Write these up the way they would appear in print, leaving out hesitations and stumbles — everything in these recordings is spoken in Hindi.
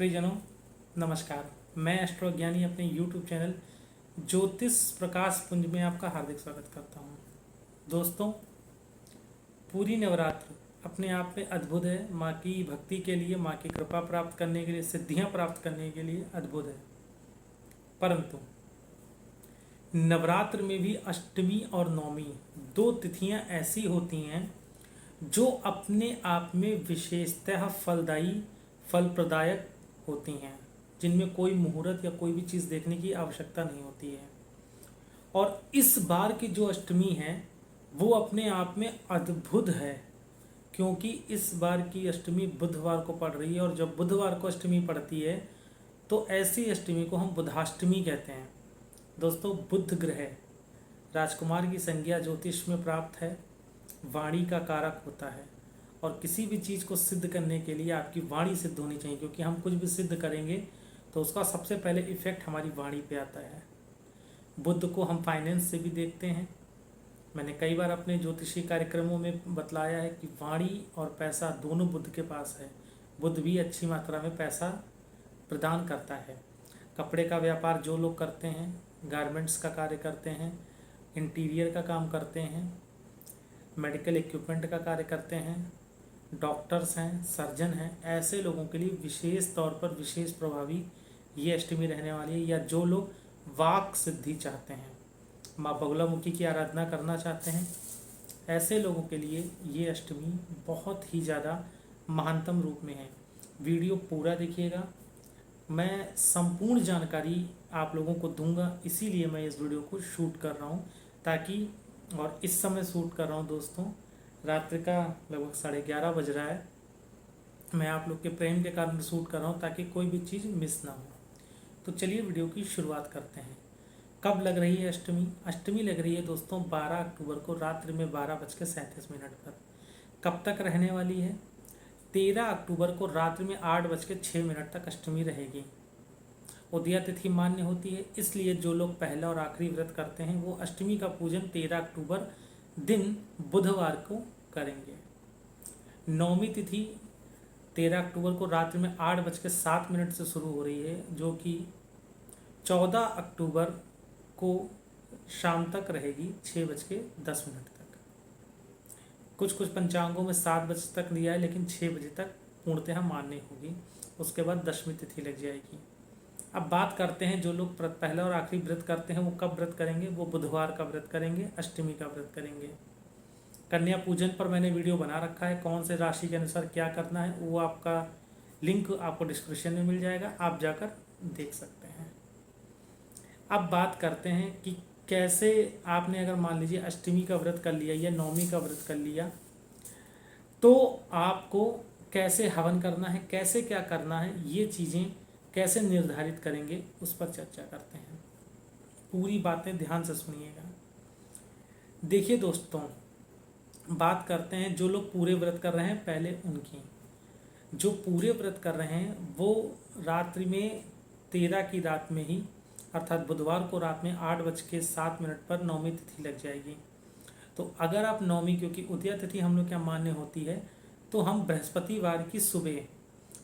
प्रियजनों नमस्कार। मैं एस्ट्रोज्ञानी अपने YouTube चैनल ज्योतिष प्रकाश पुंज में आपका हार्दिक स्वागत करता हूं। दोस्तों, पूरी नवरात्र अपने आप में अद्भुत है। माँ की भक्ति के लिए, माँ की कृपा प्राप्त करने के लिए, सिद्धियां प्राप्त करने के लिए अद्भुत है। परंतु नवरात्र में भी अष्टमी और नवमी दो तिथियां ऐसी होती हैं जो अपने आप में विशेषतः फलदायी, फल प्रदायक होती हैं, जिनमें कोई मुहूर्त या कोई भी चीज़ देखने की आवश्यकता नहीं होती है। और इस बार की जो अष्टमी है वो अपने आप में अद्भुत है, क्योंकि इस बार की अष्टमी बुधवार को पड़ रही है। और जब बुधवार को अष्टमी पड़ती है तो ऐसी अष्टमी को हम बुधाष्टमी कहते हैं। दोस्तों, बुध ग्रह राजकुमार की संज्ञा ज्योतिष में प्राप्त है, वाणी का कारक होता है। और किसी भी चीज़ को सिद्ध करने के लिए आपकी वाणी सिद्ध होनी चाहिए, क्योंकि हम कुछ भी सिद्ध करेंगे तो उसका सबसे पहले इफेक्ट हमारी वाणी पे आता है। बुध को हम फाइनेंस से भी देखते हैं। मैंने कई बार अपने ज्योतिषी कार्यक्रमों में बतलाया है कि वाणी और पैसा दोनों बुध के पास है। बुध भी अच्छी मात्रा में पैसा प्रदान करता है। कपड़े का व्यापार जो लोग करते हैं, गारमेंट्स का कार्य करते हैं, इंटीरियर का काम करते हैं, मेडिकल इक्विपमेंट का कार्य करते हैं, डॉक्टर्स हैं, सर्जन हैं, ऐसे लोगों के लिए विशेष तौर पर विशेष प्रभावी ये अष्टमी रहने वाली है। या जो लोग वाक सिद्धि चाहते हैं, माँ बगुलामुखी की आराधना करना चाहते हैं, ऐसे लोगों के लिए ये अष्टमी बहुत ही ज़्यादा महानतम रूप में है। वीडियो पूरा देखिएगा। मैं संपूर्ण जानकारी आप लोगों को दूंगा, इसीलिए मैं इस वीडियो को शूट कर रहा हूँ, ताकि और इस समय शूट कर रहा हूँ दोस्तों, रात्रि का लगभग 11:30 बज रहा है। मैं आप लोग के प्रेम के कारण शूट कर रहा हूँ ताकि कोई भी चीज़ मिस ना हो। तो चलिए वीडियो की शुरुआत करते हैं। कब लग रही है अष्टमी? अष्टमी लग रही है दोस्तों 12 अक्टूबर को रात्रि में 12:37 पर। कब तक रहने वाली है? 13 अक्टूबर को रात्रि में 8:06 तक अष्टमी रहेगी। उदया तिथि मान्य होती है, इसलिए जो लोग पहला और आखिरी व्रत करते हैं वो अष्टमी का पूजन 13 अक्टूबर दिन बुधवार को करेंगे। नवमी तिथि 13 अक्टूबर को रात्रि में 8:07 से शुरू हो रही है, जो कि 14 अक्टूबर को शाम तक रहेगी 6:10 तक। कुछ पंचांगों में 7 बजे तक दिया है, लेकिन 6 बजे तक पूर्णतः मान्य होगी। उसके बाद दशमी तिथि लग जाएगी। अब बात करते हैं जो लोग पहला और आखिरी व्रत करते हैं वो कब व्रत करेंगे। वो बुधवार का व्रत करेंगे, अष्टमी का व्रत करेंगे। कन्या पूजन पर मैंने वीडियो बना रखा है, कौन से राशि के अनुसार क्या करना है, वो आपका लिंक आपको डिस्क्रिप्शन में मिल जाएगा, आप जाकर देख सकते हैं। अब बात करते हैं कि कैसे आपने अगर मान लीजिए अष्टमी का व्रत कर लिया या नवमी का व्रत कर लिया, तो आपको कैसे हवन करना है, कैसे क्या करना है, ये चीज़ें कैसे निर्धारित करेंगे, उस पर चर्चा करते हैं। पूरी बातें ध्यान से सुनिएगा। देखिए दोस्तों, बात करते हैं जो लोग पूरे व्रत कर रहे हैं पहले उनकी। जो पूरे व्रत कर रहे हैं वो रात्रि में 13 की रात में ही, अर्थात बुधवार को रात में 8:07 पर नवमी तिथि लग जाएगी। तो अगर आप नवमी, क्योंकि उदया तिथि हम लोग क्या मान्य होती है, तो हम बृहस्पतिवार की सुबह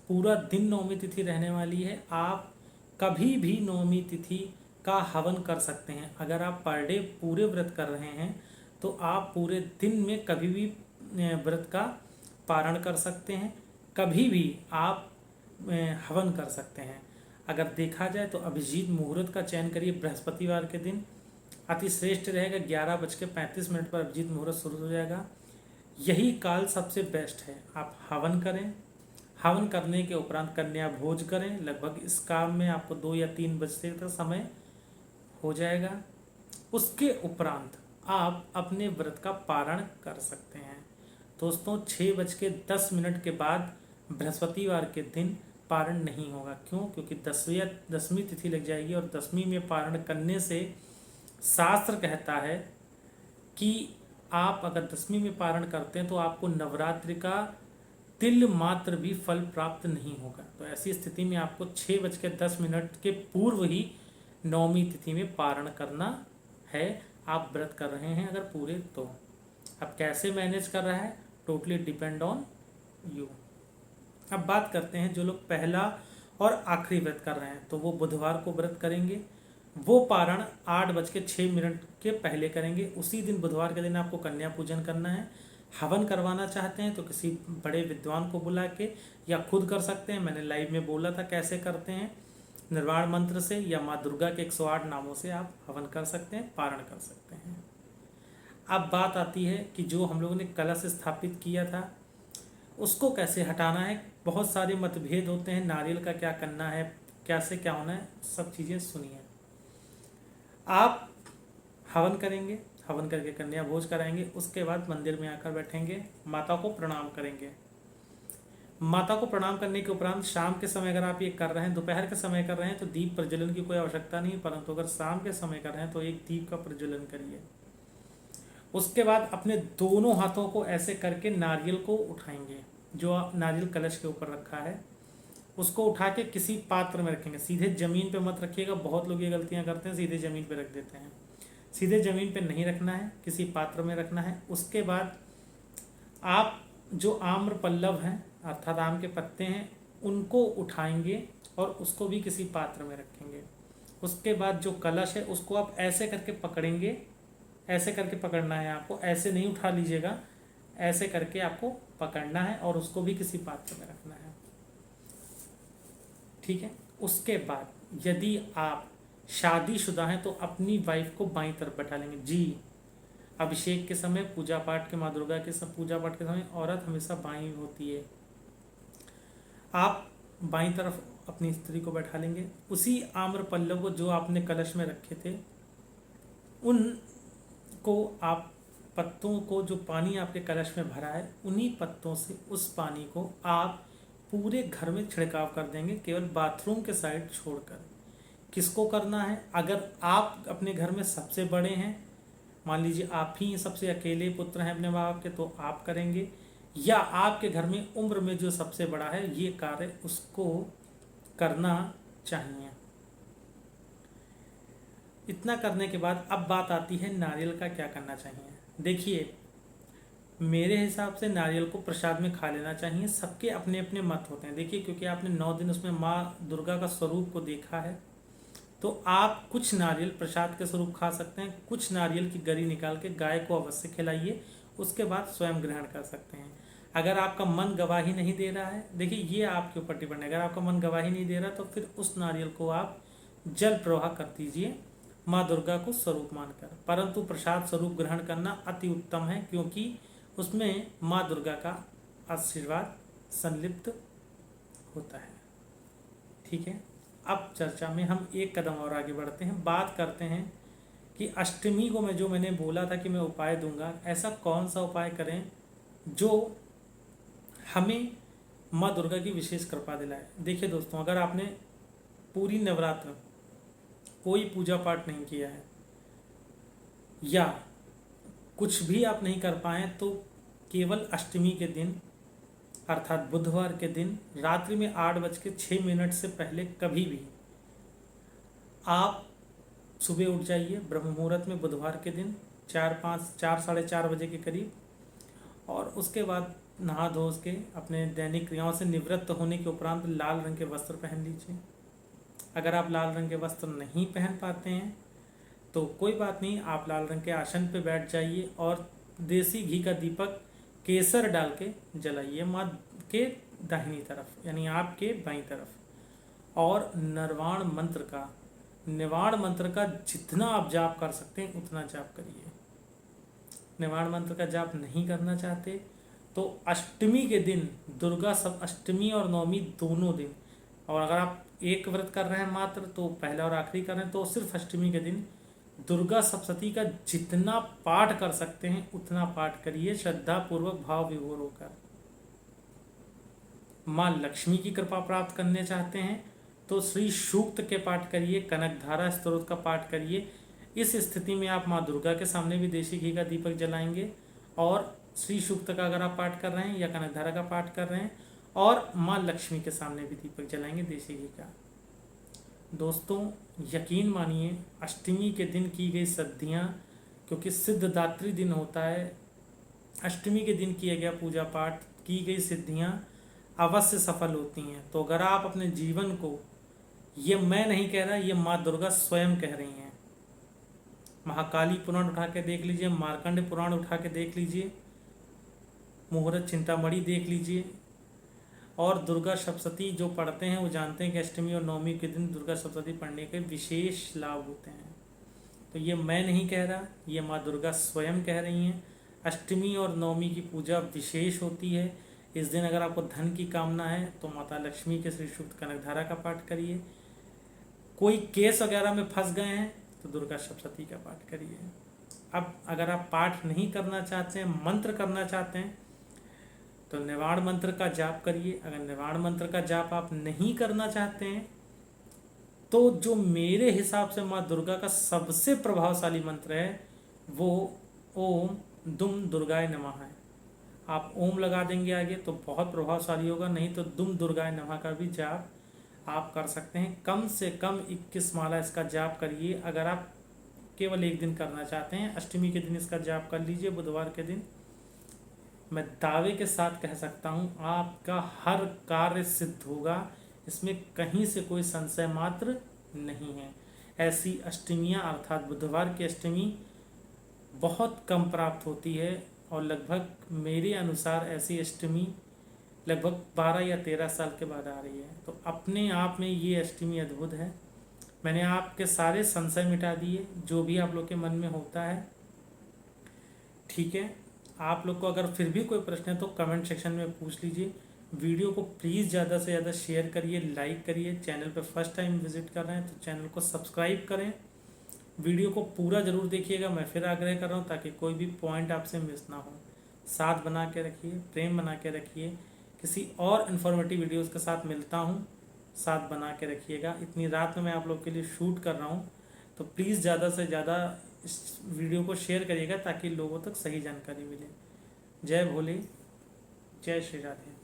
पूरा दिन नवमी तिथि रहने वाली है। आप कभी भी नवमी तिथि का हवन कर सकते हैं। अगर आप पर डे पूरे व्रत कर रहे हैं तो आप पूरे दिन में कभी भी व्रत का पारण कर सकते हैं, कभी भी आप हवन कर सकते हैं। अगर देखा जाए तो अभिजीत मुहूर्त का चयन करिए। बृहस्पतिवार के दिन अति श्रेष्ठ रहेगा। 11:35 पर अभिजीत मुहूर्त शुरू हो जाएगा। यही काल सबसे बेस्ट है। आप हवन करें, हवन करने के उपरांत कन्या भोज करें। लगभग इस काम में आपको 2 या 3 बजे तक समय हो जाएगा। उसके उपरांत आप अपने व्रत का पारण कर सकते हैं। दोस्तों, 6:10 के बाद बृहस्पतिवार के दिन पारण नहीं होगा। क्यों? क्योंकि दसवीं तिथि लग जाएगी, और दसवीं में पारण करने से शास्त्र कहता है कि आप अगर दसवीं में पारण करते हैं तो आपको नवरात्रि का तिल मात्र भी फल प्राप्त नहीं होगा। तो ऐसी स्थिति में आपको 6:10 के पूर्व ही नवमी तिथि में पारण करना है। आप व्रत कर रहे हैं अगर पूरे, तो अब कैसे मैनेज कर रहा है, टोटली डिपेंड ऑन यू। अब बात करते हैं जो लोग पहला और आखिरी व्रत कर रहे हैं तो वो बुधवार को व्रत करेंगे। वो पारण 8:06 के पहले करेंगे। उसी दिन बुधवार के दिन आपको कन्या पूजन करना है। हवन करवाना चाहते हैं तो किसी बड़े विद्वान को बुला के या खुद कर सकते हैं। मैंने लाइव में बोला था कैसे करते हैं, निर्वाण मंत्र से या माँ दुर्गा के 108 नामों से आप हवन कर सकते हैं, पारण कर सकते हैं। अब बात आती है कि जो हम लोगों ने कलश स्थापित किया था उसको कैसे हटाना है। बहुत सारे मतभेद होते हैं, नारियल का क्या करना है, कैसे क्या होना है, सब चीज़ें सुनिए। आप हवन करेंगे, हवन करके कन्या भोज कराएंगे। उसके बाद मंदिर में आकर बैठेंगे, माता को प्रणाम करेंगे। माता को प्रणाम करने के उपरांत शाम के समय अगर आप ये कर रहे हैं, दोपहर के समय कर रहे हैं तो दीप प्रज्वलन की कोई आवश्यकता नहीं, परंतु अगर शाम के समय कर रहे हैं तो एक दीप का प्रज्वलन करिए। उसके बाद अपने दोनों हाथों को ऐसे करके नारियल को उठाएंगे, जो नारियल कलश के ऊपर रखा है उसको उठा के किसी पात्र में रखेंगे। सीधे ज़मीन पे मत रखिएगा, बहुत लोग ये गलतियां करते हैं, सीधे ज़मीन पे रख देते हैं। सीधे ज़मीन पे नहीं रखना है, किसी पात्र में रखना है। उसके बाद आप जो आम्र पल्लव हैं अर्थात आम के पत्ते हैं उनको उठाएंगे और उसको भी किसी पात्र में रखेंगे। उसके बाद जो कलश है उसको आप ऐसे करके पकड़ेंगे, ऐसे करके पकड़ना है आपको, ऐसे नहीं उठा लीजिएगा, ऐसे करके आपको पकड़ना है और उसको भी किसी पात्र में रखना है, ठीक है। उसके बाद यदि आप शादीशुदा हैं तो अपनी वाइफ को बाईं तरफ बैठा लेंगे। जी, अभिषेक के समय, पूजा पाठ के, माँ दुर्गा के सब पूजा पाठ के समय औरत हमेशा बाईं होती है। आप बाईं तरफ अपनी स्त्री को बैठा लेंगे। उसी आम्र पल्लव को जो आपने कलश में रखे थे उनको आप पत्तों को, जो पानी आपके कलश में भरा है उन्हीं पत्तों से उस पानी को आप पूरे घर में छिड़काव कर देंगे, केवल बाथरूम के साइड छोड़कर। किसको करना है? अगर आप अपने घर में सबसे बड़े हैं, मान लीजिए आप ही सबसे अकेले पुत्र हैं अपने माँ बाप के, तो आप करेंगे, या आपके घर में उम्र में जो सबसे बड़ा है ये कार्य उसको करना चाहिए। इतना करने के बाद अब बात आती है नारियल का क्या करना चाहिए। देखिए, मेरे हिसाब से नारियल को प्रसाद में खा लेना चाहिए। सबके अपने अपने मत होते हैं। देखिए, क्योंकि आपने 9 दिन उसमें माँ दुर्गा का स्वरूप को देखा है तो आप कुछ नारियल प्रसाद के स्वरूप खा सकते हैं, कुछ नारियल की गरी निकाल के गाय को अवश्य खिलाइए, उसके बाद स्वयं ग्रहण कर सकते हैं। अगर आपका मन गवाही नहीं दे रहा है, देखिए ये आपके ऊपर डिपेंड है, अगर आपका मन गवाही नहीं दे रहा तो फिर उस नारियल को आप जल प्रवाह कर दीजिए माँ दुर्गा को स्वरूप मानकर। परंतु प्रसाद स्वरूप ग्रहण करना अति उत्तम है, क्योंकि उसमें माँ दुर्गा का आशीर्वाद संलिप्त होता है, ठीक है। अब चर्चा में हम एक कदम और आगे बढ़ते हैं, बात करते हैं कि अष्टमी को जो मैंने बोला था कि मैं उपाय दूंगा, ऐसा कौन सा उपाय करें जो हमें माँ दुर्गा की विशेष कृपा दिलाए। देखिए दोस्तों, अगर आपने पूरी नवरात्र कोई पूजा पाठ नहीं किया है या कुछ भी आप नहीं कर पाए तो केवल अष्टमी के दिन अर्थात बुधवार के दिन रात्रि में 8:06 से पहले कभी भी आप सुबह उठ जाइए ब्रह्म मुहूर्त में, बुधवार के दिन 4 साढ़े 4 बजे के करीब, और उसके बाद नहा धो के अपने दैनिक क्रियाओं से निवृत्त होने के उपरांत लाल रंग के वस्त्र पहन लीजिए। अगर आप लाल रंग के वस्त्र नहीं पहन पाते हैं तो कोई बात नहीं, आप लाल रंग के आसन पे बैठ जाइए और देसी घी का दीपक केसर डाल के जलाइए माँ के दाहिनी तरफ, यानी आपके बाईं तरफ, और निर्वाण मंत्र का जितना आप जाप कर सकते हैं उतना जाप करिए। निर्वाण मंत्र का जाप नहीं करना चाहते तो अष्टमी के दिन, दुर्गा सब अष्टमी और नवमी दोनों दिन, और अगर आप एक व्रत कर रहे हैं मात्र तो पहला और आखिरी कर रहे हैं तो सिर्फ अष्टमी के दिन दुर्गा सप्तशती का जितना पाठ कर सकते हैं उतना पाठ करिए, श्रद्धा पूर्वक भाव विभोर होकर। माँ लक्ष्मी की कृपा प्राप्त करने चाहते हैं तो श्री सूक्त के पाठ करिए, कनकधारा स्तोत्र का पाठ करिए। इस स्थिति में आप माँ दुर्गा के सामने भी देसी घी का दीपक जलाएंगे, और श्री सूक्त का अगर आप पाठ कर रहे हैं या कनकधारा का पाठ कर रहे हैं, और माँ लक्ष्मी के सामने भी दीपक जलाएंगे देसी घी का। दोस्तों यकीन मानिए, अष्टमी के दिन की गई सिद्धियाँ, क्योंकि सिद्धदात्री दिन होता है, अष्टमी के दिन किया गया पूजा पाठ की गई सिद्धियाँ अवश्य सफल होती हैं। तो अगर आप अपने जीवन को, ये मैं नहीं कह रहा, ये माँ दुर्गा स्वयं कह रही हैं। महाकाली पुराण उठा के देख लीजिए, मार्कंड पुराण उठा के देख लीजिए, मुहूर्त चिंतामणि देख लीजिए। और दुर्गा सप्तशती जो पढ़ते हैं वो जानते हैं कि अष्टमी और नवमी के दिन दुर्गा सप्तशती पढ़ने के विशेष लाभ होते हैं। तो ये मैं नहीं कह रहा, ये माँ दुर्गा स्वयं कह रही हैं। अष्टमी और नवमी की पूजा विशेष होती है। इस दिन अगर आपको धन की कामना है तो माता लक्ष्मी के श्री सूक्त कनकधारा का पाठ करिए। कोई केस वगैरह में फंस गए हैं तो दुर्गा सप्तशती का पाठ करिए। अब अगर आप पाठ नहीं करना चाहते हैं, मंत्र करना चाहते हैं, तो निवाण मंत्र का जाप करिए। अगर निवाण मंत्र का जाप आप नहीं करना चाहते हैं तो जो मेरे हिसाब से माँ दुर्गा का सबसे प्रभावशाली मंत्र है वो ओम दुम दुर्गाय नमः है। आप ओम लगा देंगे आगे तो बहुत प्रभावशाली होगा, नहीं तो दुम दुर्गाय नमः का भी जाप आप कर सकते हैं। कम से कम 21 माला इसका जाप करिए। अगर आप केवल एक दिन करना चाहते हैं, अष्टमी के दिन इसका जाप कर लीजिए, बुधवार के दिन। मैं दावे के साथ कह सकता हूँ आपका हर कार्य सिद्ध होगा, इसमें कहीं से कोई संशय मात्र नहीं है। ऐसी अष्टमियाँ अर्थात बुधवार की अष्टमी बहुत कम प्राप्त होती है और लगभग मेरे अनुसार ऐसी अष्टमी लगभग 12 या 13 साल के बाद आ रही है। तो अपने आप में ये अष्टमी अद्भुत है। मैंने आपके सारे संशय मिटा दिए, जो भी आप लोग के मन में होता है। ठीक है, आप लोग को अगर फिर भी कोई प्रश्न है तो कमेंट सेक्शन में पूछ लीजिए। वीडियो को प्लीज़ ज़्यादा से ज़्यादा शेयर करिए, लाइक करिए। चैनल पर फर्स्ट टाइम विजिट कर रहे हैं तो चैनल को सब्सक्राइब करें। वीडियो को पूरा ज़रूर देखिएगा, मैं फिर आग्रह कर रहा हूँ, ताकि कोई भी पॉइंट आपसे मिस ना हो। साथ बना के रखिए, प्रेम बना के रखिए। किसी और इन्फॉर्मेटिव वीडियोज़ के साथ मिलता हूँ, साथ बना के रखिएगा। इतनी रात में मैं आप लोग के लिए शूट कर रहा हूँ, तो प्लीज़ ज़्यादा से ज़्यादा इस वीडियो को शेयर करिएगा ताकि लोगों तक सही जानकारी मिले। जय भोले, जय श्री राधे।